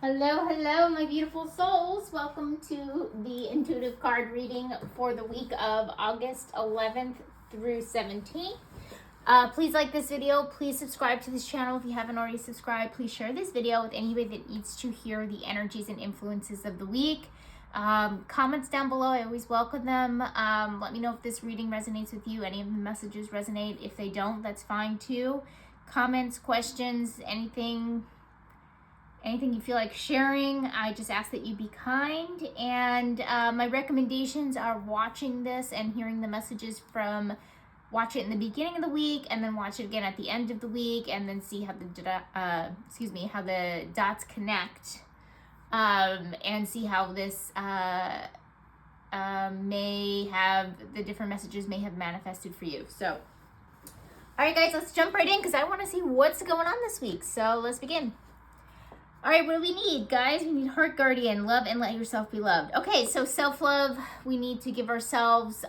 Hello, my beautiful souls. Welcome to the intuitive card reading for the week of August 11th through 17th. Please like this video. Please subscribe to this channel if you haven't already subscribed. Please share this video with anybody that needs to hear the energies and influences of the week. Comments down below, I always welcome them. Let me know if this reading resonates with you. Any of the messages resonate. If they don't, that's fine too. Comments, questions, anything you feel like sharing, I just ask that you be kind. And my recommendations are watching this and hearing the messages from, watch it in the beginning of the week and then watch it again at the end of the week and then see how the dots connect, and see how this may have, the different messages may have manifested for you. So, all right guys, let's jump right in because I want to see what's going on this week. So let's begin. All right, what do we need, guys? We need Heart Guardian, love and let yourself be loved. Okay, so self-love, we need to give ourselves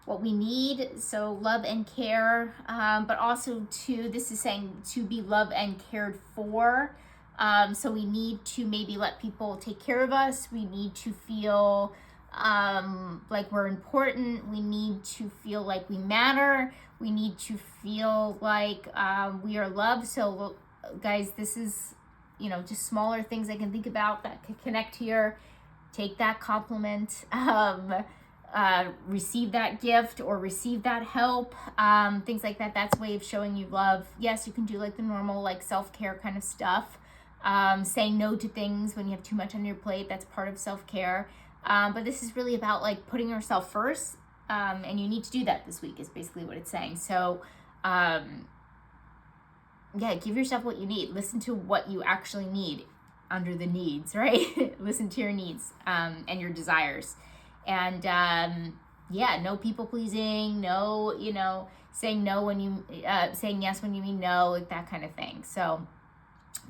what we need, so love and care, but also this is saying to be loved and cared for. So we need to maybe let people take care of us. We need to feel like we're important. We need to feel like we matter. We need to feel like we are loved. So guys, this is, just smaller things I can think about that could connect here. Take that compliment, receive that gift or receive that help, things like that. That's a way of showing you love. Yes, you can do like the normal, like self-care kind of stuff. Saying no to things when you have too much on your plate, that's part of self-care. But this is really about like putting yourself first, and you need to do that this week is basically what it's saying. So, yeah, give yourself what you need. Listen to what you actually need under the needs, right? Listen to your needs and your desires. And yeah, no people pleasing, no, saying no when you, saying yes when you mean no, like that kind of thing. So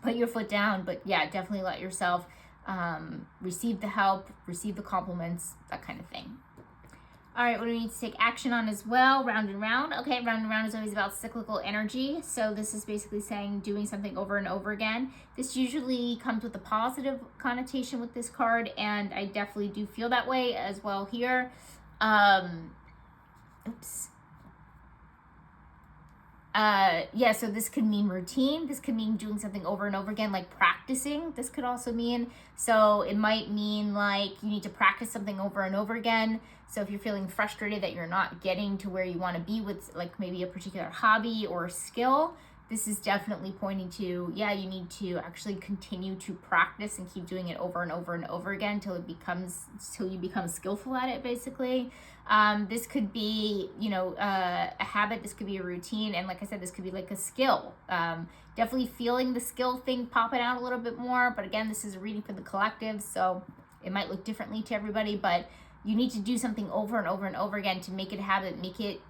put your foot down, but yeah, definitely let yourself receive the help, receive the compliments, that kind of thing. All right, what do we need to take action on as well? Round and round. Okay, round and round is always about cyclical energy. So this is basically saying doing something over and over again. This usually comes with a positive connotation with this card, and I definitely do feel that way as well here. Yeah, so this could mean routine. This could mean doing something over and over again, like practicing. This could also mean, so it might mean like you need to practice something over and over again. So if you're feeling frustrated that you're not getting to where you want to be with like maybe a particular hobby or skill, this is definitely pointing to, yeah, you need to actually continue to practice and keep doing it over and over and over again till you become skillful at it, basically. This could be, a habit. This could be a routine. And like I said, this could be like a skill. Definitely feeling the skill thing popping out a little bit more. But again, this is a reading for the collective, so it might look differently to everybody, but you need to do something over and over and over again to make it a habit, make it,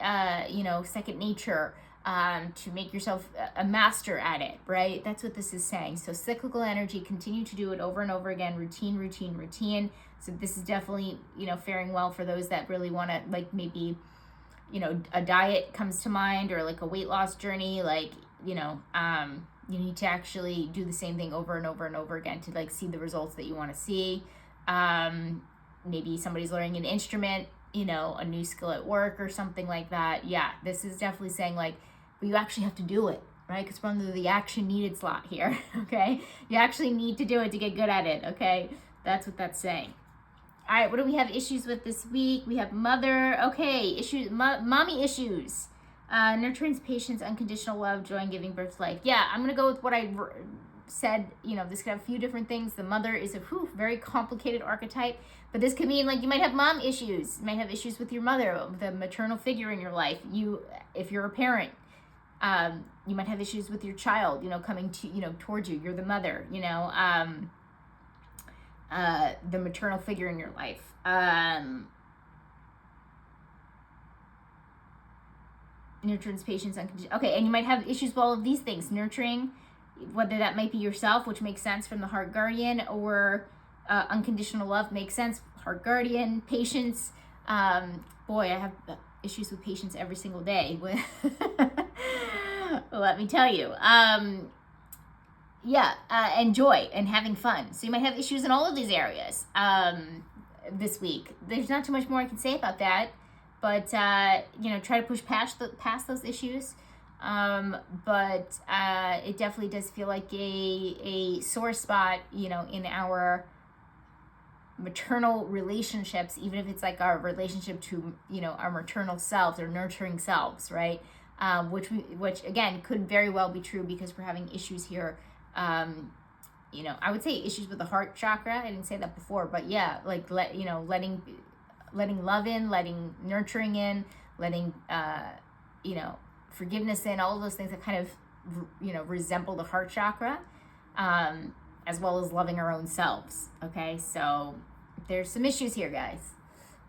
second nature, to make yourself a master at it, right? That's what this is saying. So cyclical energy, continue to do it over and over again, routine. So this is definitely, faring well for those that really want to, like maybe, a diet comes to mind or like a weight loss journey, like, you need to actually do the same thing over and over and over again to like see the results that you want to see. Maybe somebody's learning an instrument, a new skill at work or something like that. Yeah, this is definitely saying like, but you actually have to do it, right? Because we're under the action needed slot here, okay? You actually need to do it to get good at it, okay? That's what that's saying. All right, what do we have issues with this week? We have mother, okay, issues, mommy issues. Nurturance, patience, unconditional love, joy, and giving birth to life. Yeah, I'm going to go with what I said. This could have a few different things. The mother is a very complicated archetype, but this could mean like you might have mom issues. You might have issues with your mother, the maternal figure in your life. If you're a parent, you might have issues with your child, coming to, towards you. You're the mother, the maternal figure in your life. Nurturance, patience, unconditional. Okay, and you might have issues with all of these things. Nurturing, whether that might be yourself, which makes sense from the Heart Guardian, or unconditional love makes sense. Heart Guardian, patience. Boy, I have issues with patience every single day. Let me tell you. and joy and having fun. So you might have issues in all of these areas this week. There's not too much more I can say about that, but try to push past those issues. But it definitely does feel like a sore spot, in our maternal relationships, even if it's like our relationship to, our maternal selves or nurturing selves, right? Which again could very well be true because we're having issues here. I would say issues with the heart chakra. I didn't say that before, but yeah, like letting love in, letting nurturing in, letting forgiveness in, all of those things that kind of resemble the heart chakra, as well as loving our own selves. Okay, so there's some issues here, guys.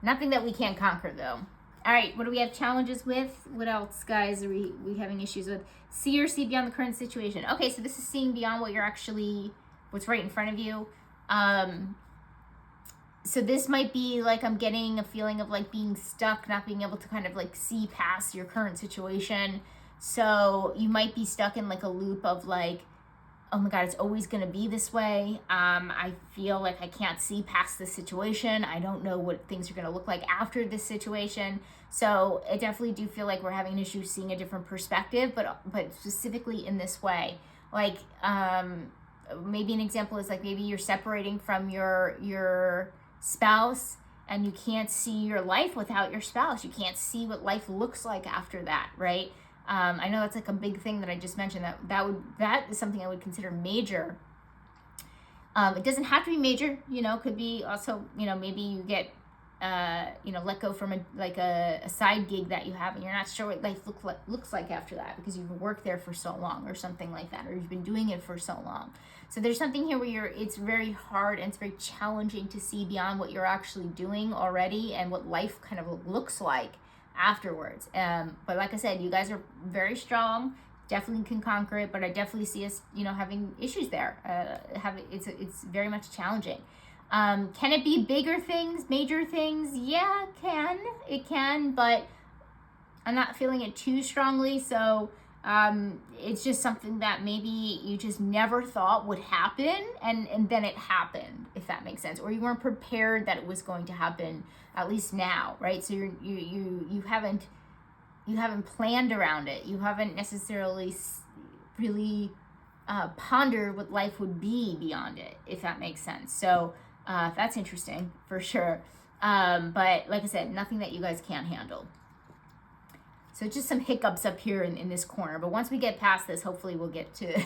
Nothing that we can't conquer, though. All right, what do we have challenges with? What else, guys, are we having issues with? See or see beyond the current situation. Okay, so this is seeing beyond what's right in front of you. So this might be like I'm getting a feeling of like being stuck, not being able to kind of like see past your current situation. So you might be stuck in like a loop of like, oh my God, it's always going to be this way. I feel like I can't see past this situation. I don't know what things are going to look like after this situation. So I definitely do feel like we're having an issue seeing a different perspective, but specifically in this way. Like maybe an example is like maybe you're separating from your spouse and you can't see your life without your spouse. You can't see what life looks like after that, right? I know that's like a big thing that I just mentioned. That is something I would consider major. It doesn't have to be major, could be also, maybe you get, let go from a side gig that you have and you're not sure what life looks like after that because you've worked there for so long or something like that, or you've been doing it for so long. So there's something here where it's very hard and it's very challenging to see beyond what you're actually doing already and what life kind of looks like afterwards. But like I said, you guys are very strong, definitely can conquer it, but I definitely see us, having issues there. It's very much challenging. Can it be bigger things, major things? Yeah, it can, but I'm not feeling it too strongly. So it's just something that maybe you just never thought would happen, and then it happened, if that makes sense, or you weren't prepared that it was going to happen, at least now, right? So you haven't planned around it. You haven't necessarily really pondered what life would be beyond it, if that makes sense. So that's interesting for sure. But like I said, nothing that you guys can't handle. So just some hiccups up here in this corner. But once we get past this, hopefully we'll get to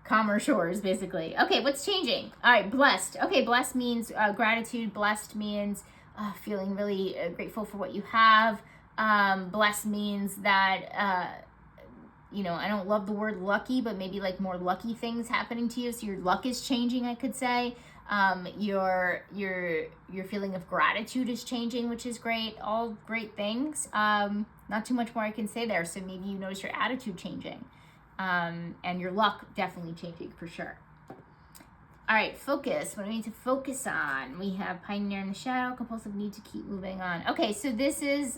calmer shores, basically. Okay, what's changing? All right, blessed. Okay, blessed means gratitude. Blessed means feeling really grateful for what you have. Blessed means that, I don't love the word lucky, but maybe like more lucky things happening to you. So your luck is changing, I could say. Your feeling of gratitude is changing, which is great. All great things. Not too much more I can say there. So maybe you notice your attitude changing, and your luck definitely changing for sure. All right, focus. What do we need to focus on? We have pioneer in the shadow, compulsive need to keep moving on. Okay, so this is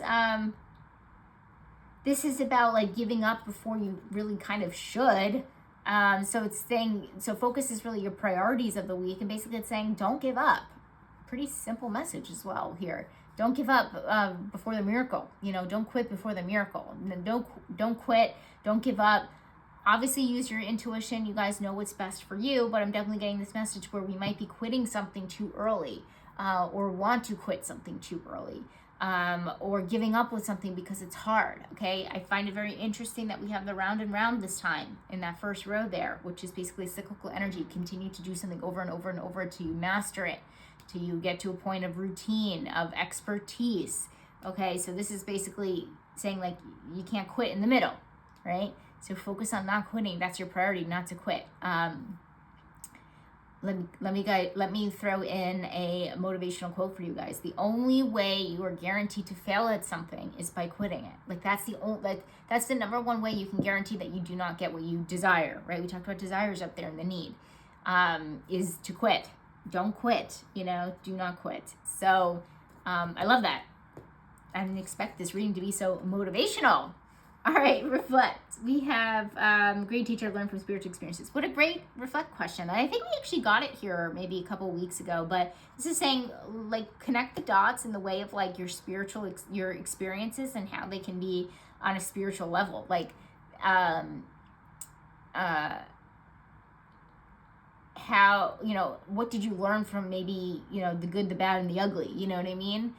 about like giving up before you really kind of should. So it's saying, so focus is really your priorities of the week, and basically it's saying don't give up. Pretty simple message as well here. Don't give up before the miracle. Don't quit before the miracle. Don't quit. Don't give up. Obviously use your intuition. You guys know what's best for you, but I'm definitely getting this message where we might be quitting something too early, or want to quit something too early. Or giving up with something because it's hard, okay? I find it very interesting that we have the round and round this time in that first row there, which is basically cyclical energy. Continue to do something over and over and over till you master it, till you get to a point of routine, of expertise, okay? So this is basically saying like you can't quit in the middle, right? So focus on not quitting. That's your priority, not to quit. Let me throw in a motivational quote for you guys. The only way you are guaranteed to fail at something is by quitting it. Like that's the number one way you can guarantee that you do not get what you desire, right? We talked about desires up there and the need, is to quit. Don't quit, do not quit. So I love that. I didn't expect this reading to be so motivational. All right, reflect. We have great teacher, learn from spiritual experiences. What a great reflect question. I think we actually got it here maybe a couple weeks ago, but this is saying like connect the dots in the way of like your spiritual your experiences and how they can be on a spiritual level. Like uh how, what did you learn from maybe, the good, the bad, and the ugly, you know what I mean?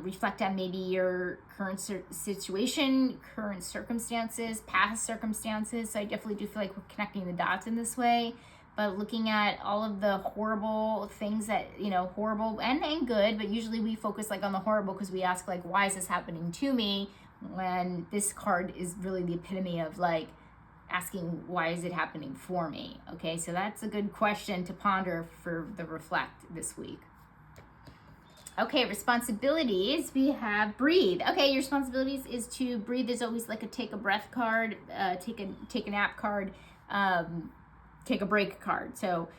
Reflect on maybe your current situation, current circumstances, past circumstances. So I definitely do feel like we're connecting the dots in this way, but looking at all of the horrible things that, horrible and good, but usually we focus like on the horrible because we ask like, why is this happening to me? When this card is really the epitome of like, asking why is it happening for me. Okay, so that's a good question to ponder for the reflect this week. Okay, responsibilities. We have breathe. Okay, your responsibilities is to breathe. Is always like a take a breath card, take a nap card, take a break card. So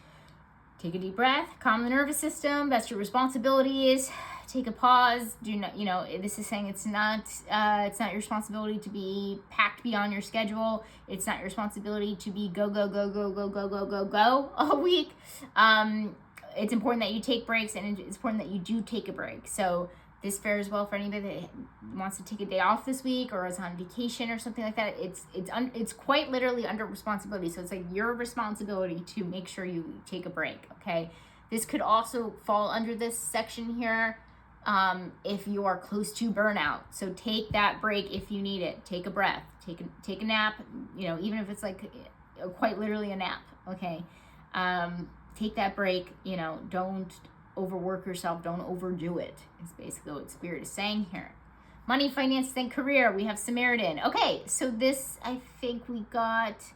take a deep breath, calm the nervous system. That's your responsibilities. Take a pause. Do not, this is saying it's not your responsibility to be packed beyond your schedule. It's not your responsibility to be go all week. It's important that you take breaks, and it's important that you do take a break. So this fares well for anybody that wants to take a day off this week or is on vacation or something like that. It's quite literally under responsibility. So it's like your responsibility to make sure you take a break. Okay, this could also fall under this section here. If you are close to burnout, so take that break if you need it. Take a breath, take a nap, even if it's like quite literally a nap. Okay, take that break. Don't overwork yourself, don't overdo it. It's basically what Spirit is saying here. Money, finances, and career. We have Samaritan. Okay, so this I think we got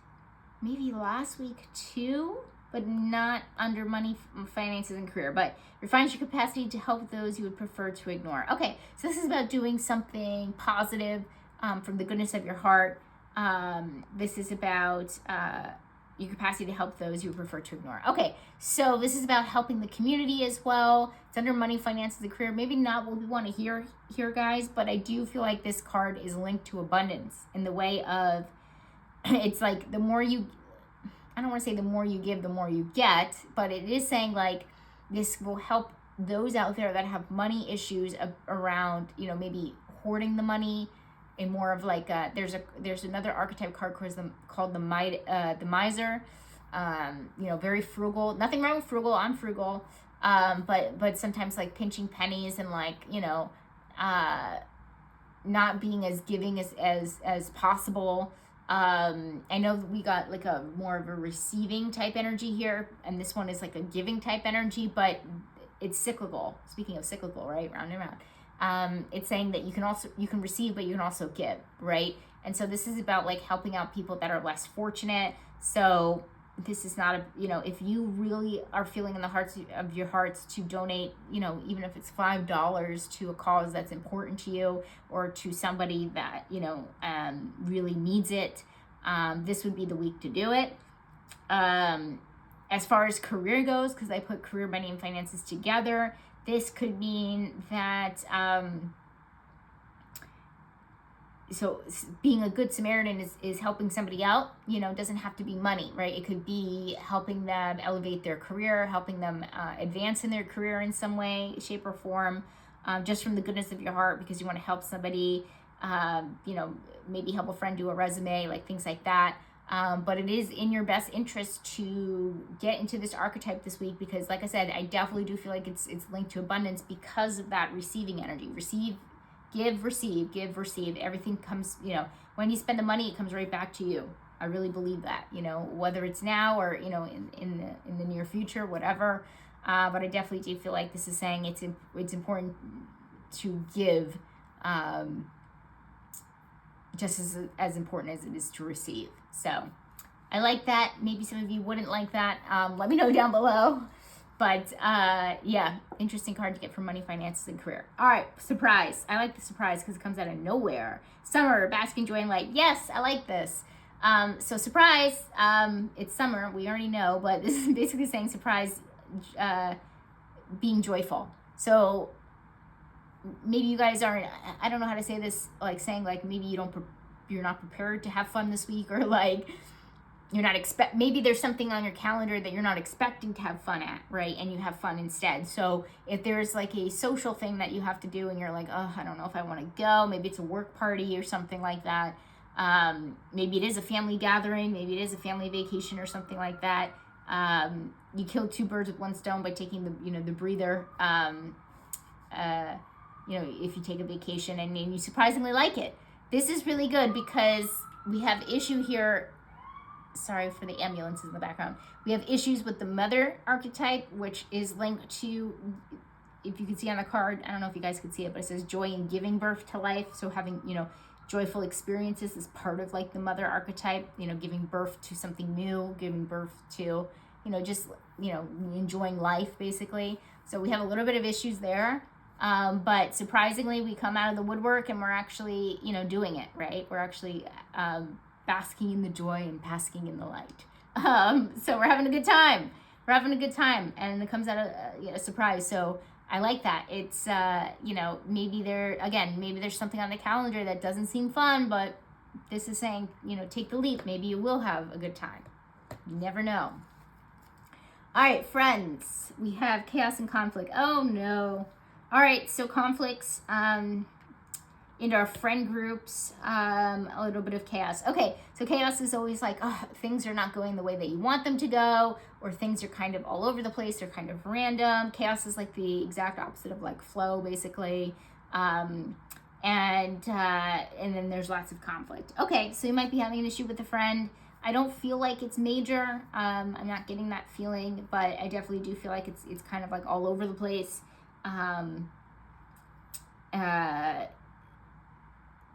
maybe last week too, but not under money, finances, and career. But refine your capacity to help those you would prefer to ignore. Okay, so this is about doing something positive from the goodness of your heart. This is about your capacity to help those you would prefer to ignore. Okay, so this is about helping the community as well. It's under money, finances, and career. Maybe not what we want to hear here, guys, but I do feel like this card is linked to abundance in the way of, it's like the more you, I don't want to say the more you give, the more you get, but it is saying like this will help those out there that have money issues around, maybe hoarding the money, and more of like there's another archetype card called the miser. Very frugal. Nothing wrong with frugal. I'm frugal. But sometimes like pinching pennies and like not being as giving as possible. I know we got like a more of a receiving type energy here, and this one is like a giving type energy, but it's cyclical. Speaking of cyclical, right? Round and round. It's saying that you can receive, but you can also give, right? And so this is about like helping out people that are less fortunate. So this is not if you really are feeling in the hearts of your hearts to donate, even if it's $5 to a cause that's important to you or to somebody that, really needs it, this would be the week to do it. As far as career goes, because I put career, money, and finances together, this could mean that, so being a good Samaritan is helping somebody out, doesn't have to be money, right? It could be helping them elevate their career, helping them advance in their career in some way, shape, or form, just from the goodness of your heart, because you want to help somebody, maybe help a friend do a resume, like things like that. But it is in your best interest to get into this archetype this week, because like I said, I definitely do feel like it's linked to abundance because of that receiving energy. Receive, give, receive, give, receive. Everything comes, when you spend the money, it comes right back to you. I really believe that, whether it's now or, in the near future, whatever. But I definitely do feel like this is saying it's important to give, just as important as it is to receive. So I like that. Maybe some of you wouldn't like that. Let me know down below. But yeah, interesting card to get for money, finances, and career. All right, surprise. I like the surprise because it comes out of nowhere. Summer, bask in joy and light. Yes, I like this. So surprise, it's summer. We already know, but this is basically saying surprise, being joyful. So maybe you guys aren't, I don't know how to say this, like saying like maybe you don't you're not prepared to have fun this week, or like you're not maybe there's something on your calendar that you're not expecting to have fun at, right? And you have fun instead. So if there's like a social thing that you have to do and you're like, oh, I don't know if I want to go, maybe it's a work party or something like that. Maybe it is a family gathering, maybe it is a family vacation or something like that. You kill two birds with one stone by taking the breather. If you take a vacation and you surprisingly like it. This is really good because we have issue here. Sorry for the ambulances in the background. We have issues with the mother archetype, which is linked to, if you can see on the card, I don't know if you guys could see it, but it says joy in giving birth to life. So having, joyful experiences is part of like the mother archetype, giving birth to something new, giving birth to, enjoying life basically. So we have a little bit of issues there. But surprisingly, we come out of the woodwork and we're actually, doing it, right? We're actually, basking in the joy and basking in the light. So we're having a good time. And it comes out of a surprise. So I like that. It's, maybe there's something on the calendar that doesn't seem fun, but this is saying, take the leap. Maybe you will have a good time. You never know. All right, friends, we have chaos and conflict. Oh no. All right, so conflicts, in our friend groups, a little bit of chaos. Okay, so chaos is always like, things are not going the way that you want them to go, or things are kind of all over the place, they're kind of random. Chaos is like the exact opposite of like flow, basically. And then there's lots of conflict. Okay, so you might be having an issue with a friend. I don't feel like it's major. I'm not getting that feeling, but I definitely do feel like it's kind of like all over the place.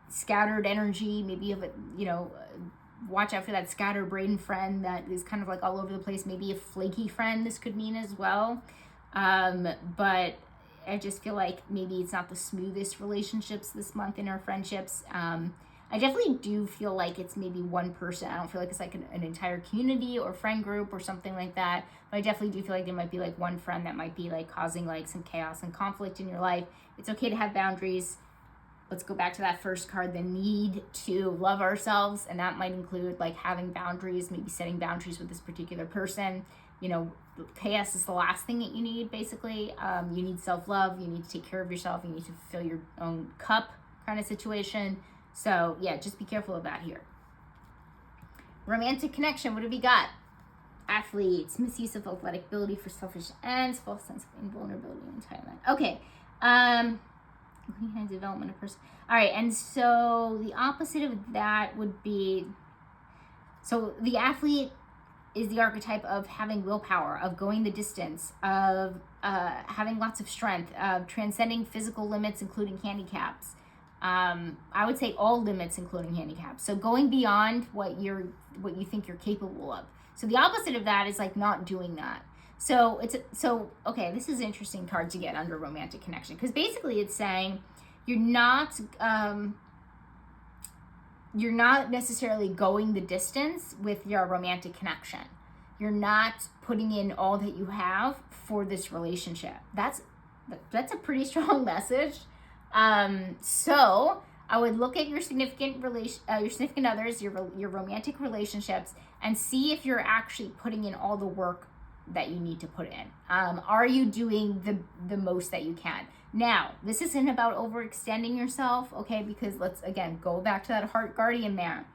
Scattered energy, maybe you have watch out for that scatterbrained friend that is kind of like all over the place. Maybe a flaky friend this could mean as well. But I just feel like maybe it's not the smoothest relationships this month in our friendships. I definitely do feel like it's maybe one person. I don't feel like it's like an entire community or friend group or something like that. But I definitely do feel like there might be like one friend that might be like causing like some chaos and conflict in your life. It's okay to have boundaries. Let's go back to that first card, the need to love ourselves. And that might include like having boundaries, maybe setting boundaries with this particular person. Chaos is the last thing that you need, basically. You need self-love. You need to take care of yourself. You need to fill your own cup kind of situation. So yeah, just be careful of that here. Romantic connection, what have we got? Athletes, misuse of athletic ability for selfish ends, false sense of invulnerability and entitlement. Okay. Development of person. All right, and so the opposite of that would be, so the athlete is the archetype of having willpower, of going the distance, of having lots of strength, of transcending physical limits, including handicaps. I would say all limits, including handicaps. So going beyond what you think you're capable of. So the opposite of that is like not doing that. So okay, this is an interesting card to get under romantic connection, because basically it's saying you're not necessarily going the distance with your romantic connection. You're not putting in all that you have for this relationship. That's a pretty strong message. So I would look at your significant others, your romantic relationships, and see if you're actually putting in all the work that you need to put in. Are you doing the most that you can? Now, this isn't about overextending yourself, okay? Because let's, again, go back to that heart guardian there.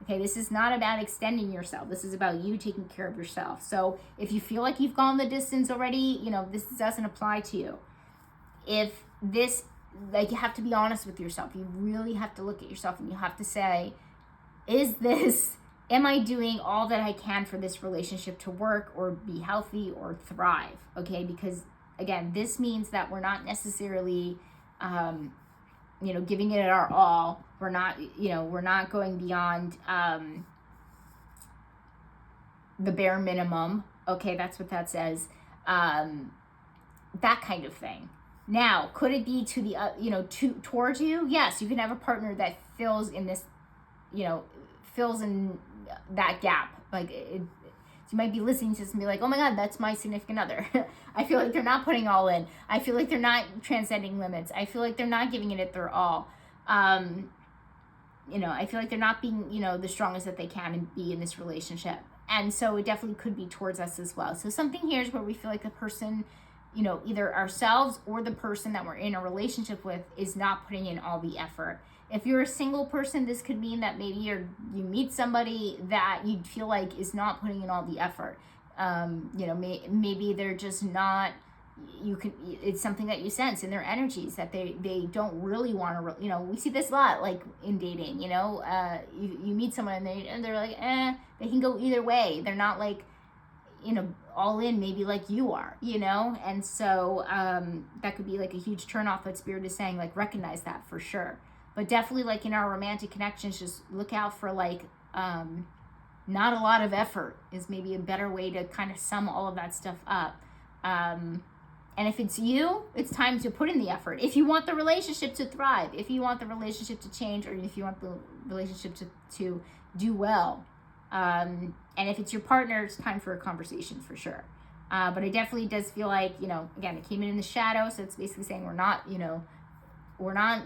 Okay, this is not about extending yourself. This is about you taking care of yourself. So if you feel like you've gone the distance already, this doesn't apply to you. If this, like, you have to be honest with yourself. You really have to look at yourself and you have to say, am I doing all that I can for this relationship to work or be healthy or thrive? Okay, because again, this means that we're not necessarily, giving it our all. We're not going beyond the bare minimum. Okay, that's what that says. That kind of thing. Now, could it be to the, towards you? Yes, you can have a partner that fills in that gap. Like, you might be listening to this and be like, oh my God, that's my significant other. I feel like they're not putting all in. I feel like they're not transcending limits. I feel like they're not giving it their all. I feel like they're not being, the strongest that they can be in this relationship. And so it definitely could be towards us as well. So something here is where we feel like the person, either ourselves or the person that we're in a relationship with is not putting in all the effort. If you're a single person, this could mean that maybe you meet somebody that you feel like is not putting in all the effort. Maybe they're just not, it's something that you sense in their energies that they don't really want to, we see this a lot, like in dating, you meet someone and they're like, they can go either way. They're not like, all in, maybe like you are, and so that could be like a huge turnoff. That Spirit is saying, like, recognize that for sure. But definitely, like, in our romantic connections, just look out for, like, not a lot of effort is maybe a better way to kind of sum all of that stuff up. And if it's you, it's time to put in the effort. If you want the relationship to thrive, if you want the relationship to change, or if you want the relationship to do well. And if it's your partner, it's time for a conversation for sure. But it definitely does feel like, again, it came in the shadow. So it's basically saying we're not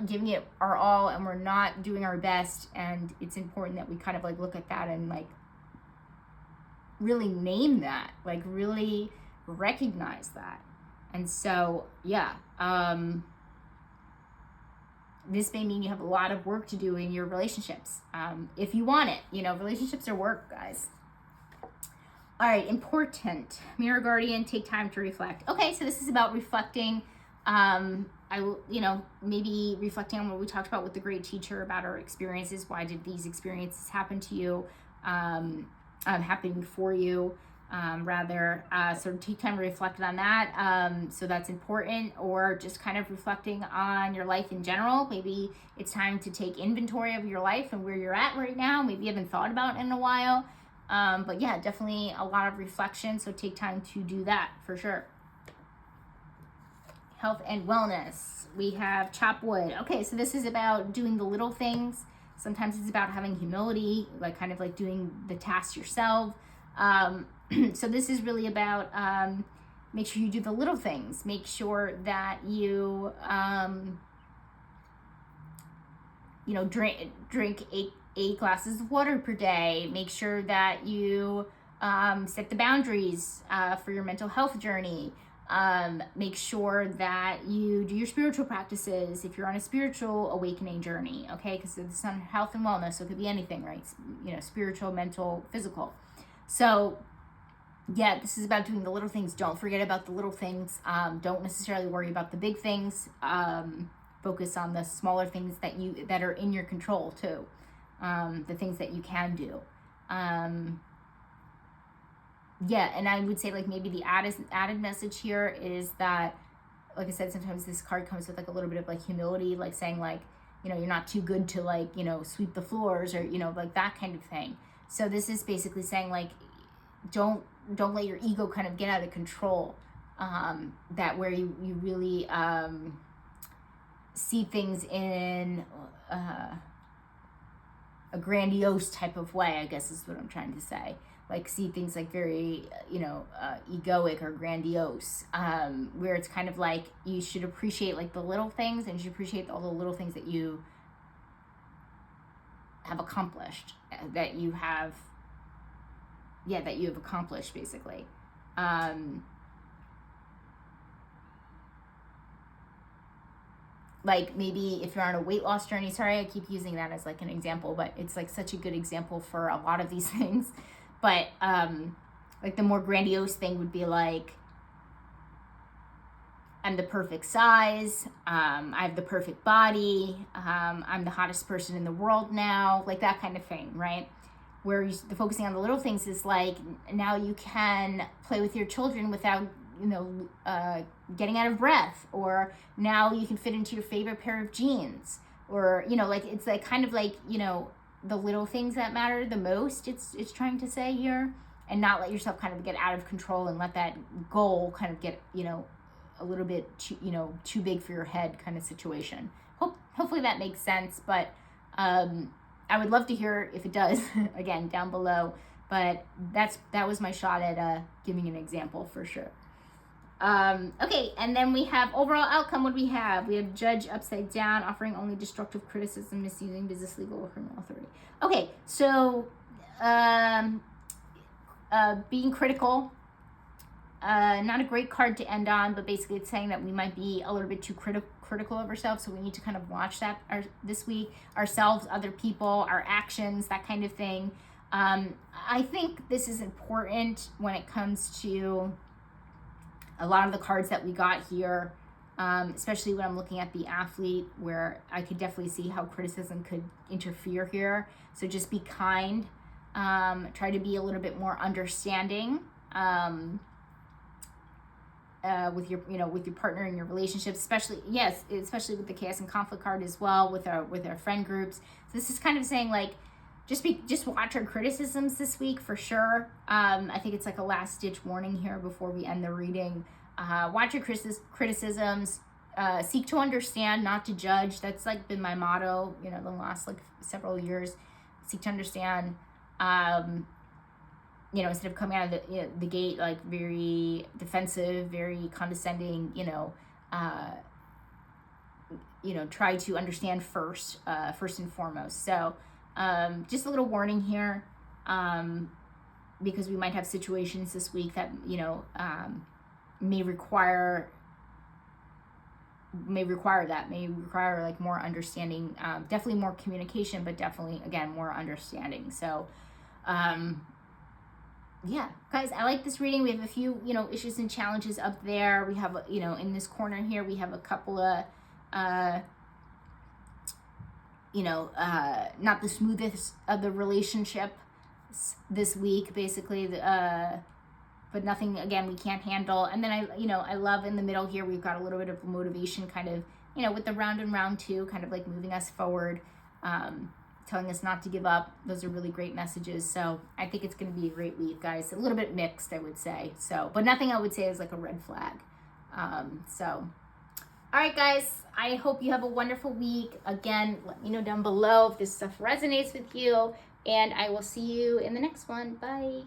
giving it our all, and we're not doing our best. And it's important that we kind of like look at that and like really name that, like really recognize that. And so, yeah, this may mean you have a lot of work to do in your relationships. If you want it, relationships are work, guys. All right, important. Mirror guardian, take time to reflect. Okay, so this is about reflecting. Maybe reflecting on what we talked about with the great teacher about our experiences. Why did these experiences happen to you? Happening for you, so take time to reflect on that. So that's important. Or just kind of reflecting on your life in general. Maybe it's time to take inventory of your life and where you're at right now. Maybe you haven't thought about it in a while. But yeah, definitely a lot of reflection. So take time to do that for sure. Health and wellness. We have chop wood. Okay, so this is about doing the little things. Sometimes it's about having humility, like kind of like doing the tasks yourself. So this is really about make sure you do the little things. Make sure that you drink 8 glasses of water per day. Make sure that you set the boundaries for your mental health journey. Make sure that you do your spiritual practices if you're on a spiritual awakening journey, okay? Because it's on health and wellness, so it could be anything, right? Spiritual, mental, physical. So, yeah, this is about doing the little things. Don't forget about the little things. Don't necessarily worry about the big things. Focus on the smaller things that are in your control too. The things that you can do. Yeah, and I would say like maybe the added message here is that, like I said, sometimes this card comes with like a little bit of like humility, like saying like, you're not too good to like, sweep the floors or, like that kind of thing. So this is basically saying like, don't let your ego kind of get out of control. That where you really see things in a grandiose type of way, I guess is what I'm trying to say. Like see things like very, egoic or grandiose, where it's kind of like you should appreciate like the little things, and you should appreciate all the little things that you have accomplished, that you have accomplished basically. Like maybe if you're on a weight loss journey, sorry, I keep using that as like an example, but it's like such a good example for a lot of these things. But like the more grandiose thing would be like, I'm the perfect size, I have the perfect body, I'm the hottest person in the world now, like that kind of thing, right? Where the focusing on the little things is like, now you can play with your children without, getting out of breath, or now you can fit into your favorite pair of jeans, or, like it's like kind of like, the little things that matter the most, it's trying to say here, and not let yourself kind of get out of control and let that goal kind of get, a little bit too big for your head kind of situation. Hopefully that makes sense, but I would love to hear if it does, again, down below, but that was my shot at giving an example for sure. Okay, and then we have overall outcome. What do we have? We have judge upside down, offering only destructive criticism, misusing business, legal, or criminal authority. Okay, so being critical, not a great card to end on, but basically it's saying that we might be a little bit too critical of ourselves, so we need to kind of watch that this week, ourselves, other people, our actions, that kind of thing. I think this is important when it comes to a lot of the cards that we got here, especially when I'm looking at the athlete, where I could definitely see how criticism could interfere here. So just be kind, try to be a little bit more understanding with your, with your partner in your relationships, especially with the chaos and conflict card as well, with our friend groups. So this is kind of saying like, just watch our criticisms this week for sure. I think it's like a last ditch warning here before we end the reading. Watch your criticisms. Seek to understand, not to judge. That's like been my motto, the last like several years. Seek to understand. Instead of coming out of the gate like very defensive, very condescending. Try to understand first and foremost. So. Just a little warning here, because we might have situations this week that may require like more understanding, definitely more communication, but definitely again more understanding. So yeah, guys, I like this reading. We have a few issues and challenges up there. We have in this corner here we have a couple of not the smoothest of the relationship this week, basically, but nothing, again, we can't handle. And then I love in the middle here, we've got a little bit of motivation kind of, with the round and round two, kind of like moving us forward, telling us not to give up. Those are really great messages. So I think it's going to be a great week, guys. A little bit mixed, I would say. So, but nothing I would say is like a red flag. All right, guys, I hope you have a wonderful week. Again, let me know down below if this stuff resonates with you, and I will see you in the next one. Bye.